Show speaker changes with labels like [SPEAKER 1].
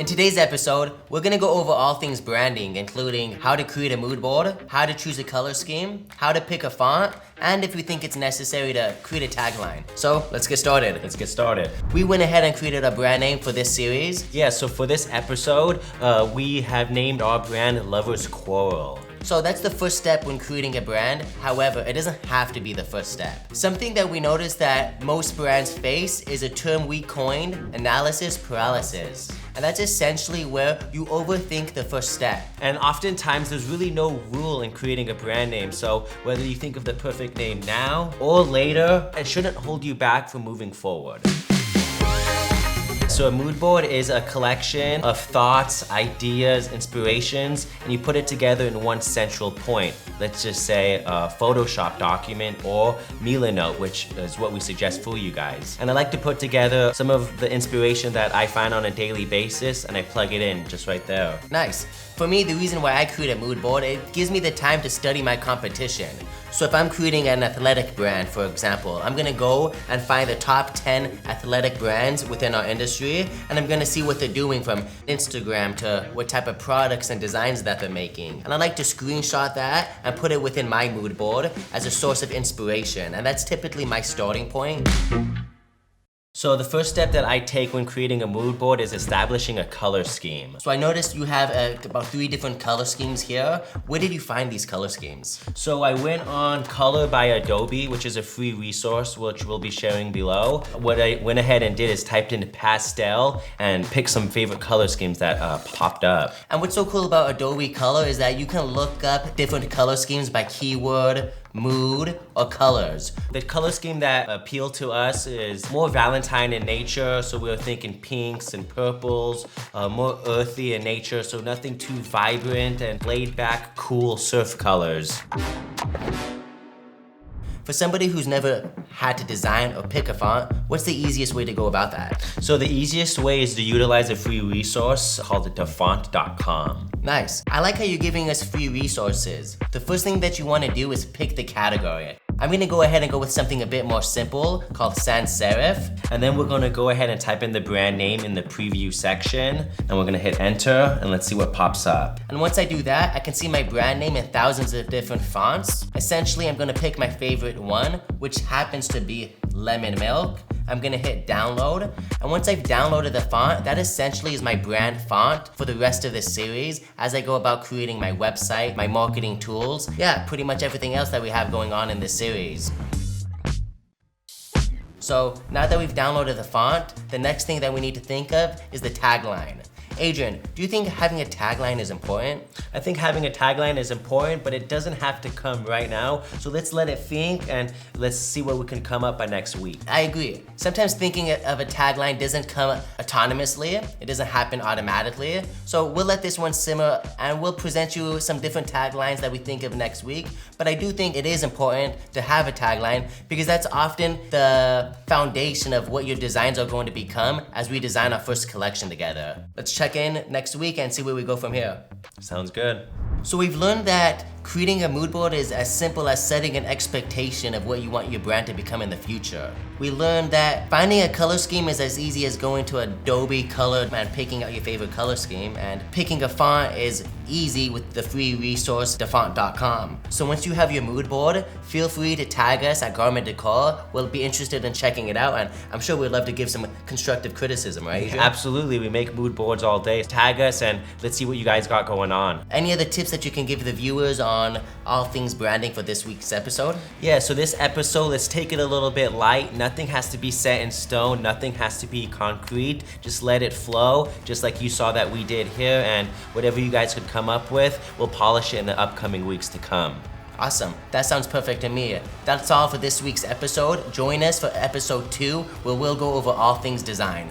[SPEAKER 1] today's episode, we're gonna go over all things branding, including how to create a mood board, how to choose a color scheme, how to pick a font, and if we think it's necessary to create a tagline. So let's get started. We went ahead and created a brand name for this series.
[SPEAKER 2] Yeah, so for this episode, we have named our brand Lover's Quarrel.
[SPEAKER 1] So that's the first step when creating a brand. However, it doesn't have to be the first step. Something that we noticed that most brands face is a term we coined, analysis paralysis. And that's essentially where you overthink the first step.
[SPEAKER 2] And oftentimes there's really no rule in creating a brand name, so whether you think of the perfect name now or later, it shouldn't hold you back from moving forward. So a mood board is a collection of thoughts, ideas, inspirations, and you put it together in one central point. Let's just say a Photoshop document or Mila note, which is what we suggest for you guys. And I like to put together some of the inspiration that I find on a daily basis, and I plug it in just right there.
[SPEAKER 1] Nice. For me, the reason why I create a mood board, it gives me the time to study my competition. So if I'm creating an athletic brand, for example, I'm gonna go and find the top 10 athletic brands within our industry, and I'm gonna see what they're doing from Instagram to what type of products and designs that they're making. And I like to screenshot that and put it within my mood board as a source of inspiration, and that's typically my starting point.
[SPEAKER 2] So the first step that I take when creating a mood board is establishing a color scheme.
[SPEAKER 1] So I noticed you have about 3 different color schemes here. Where did you find these color schemes?
[SPEAKER 2] So I went on Color by Adobe, which is a free resource which we'll be sharing below. What I went ahead and did is typed in pastel and picked some favorite color schemes that popped up.
[SPEAKER 1] And what's so cool about Adobe Color is that you can look up different color schemes by keyword, mood, or colors.
[SPEAKER 2] The color scheme that appealed to us is more Valentine in nature, so we were thinking pinks and purples, more earthy in nature, so nothing too vibrant, and laid back, cool surf colors.
[SPEAKER 1] For somebody who's never had to design or pick a font, what's the easiest way to go about that?
[SPEAKER 2] So the easiest way is to utilize a free resource called thefont.com.
[SPEAKER 1] Nice. I like how you're giving us free resources. The first thing that you want to do is pick the category. I'm gonna go ahead and go with something a bit more simple called sans serif.
[SPEAKER 2] And then we're gonna go ahead and type in the brand name in the preview section, and we're gonna hit enter, and let's see what pops up.
[SPEAKER 1] And once I do that, I can see my brand name in thousands of different fonts. Essentially, I'm gonna pick my favorite one, which happens to be Lemon Milk. I'm gonna hit download, and once I've downloaded the font, that essentially is my brand font for the rest of this series as I go about creating my website, my marketing tools, yeah, pretty much everything else that we have going on in this series. So now that we've downloaded the font, the next thing that we need to think of is the tagline. Adrian, do you think having a tagline is important?
[SPEAKER 2] I think having a tagline is important, but it doesn't have to come right now. So let's let it think, and let's see what we can come up by next week.
[SPEAKER 1] I agree. Sometimes thinking of a tagline doesn't come autonomously. It doesn't happen automatically. So we'll let this one simmer, and we'll present you some different taglines that we think of next week. But I do think it is important to have a tagline because that's often the foundation of what your designs are going to become as we design our first collection together. Let's check in next week and see where we go from here.
[SPEAKER 2] Sounds good.
[SPEAKER 1] So we've learned that creating a mood board is as simple as setting an expectation of what you want your brand to become in the future. We learned that finding a color scheme is as easy as going to Adobe Color and picking out your favorite color scheme, and picking a font is easy with the free resource thefont.com. So once you have your mood board, feel free to tag us at Garment Decor. We'll be interested in checking it out, and I'm sure we'd love to give some constructive criticism, right, Adrian?
[SPEAKER 2] Absolutely, we make mood boards all day. Tag us and let's see what you guys got going on.
[SPEAKER 1] Any other tips that you can give the viewers on all things branding for this week's episode?
[SPEAKER 2] Yeah, so this episode, let's take it a little bit light. Nothing has to be set in stone. Nothing has to be concrete. Just let it flow, just like you saw that we did here. And whatever you guys could come up with, we'll polish it in the upcoming weeks to come.
[SPEAKER 1] Awesome. That sounds perfect to me. That's all for this week's episode. Join us for episode 2, where we'll go over all things design.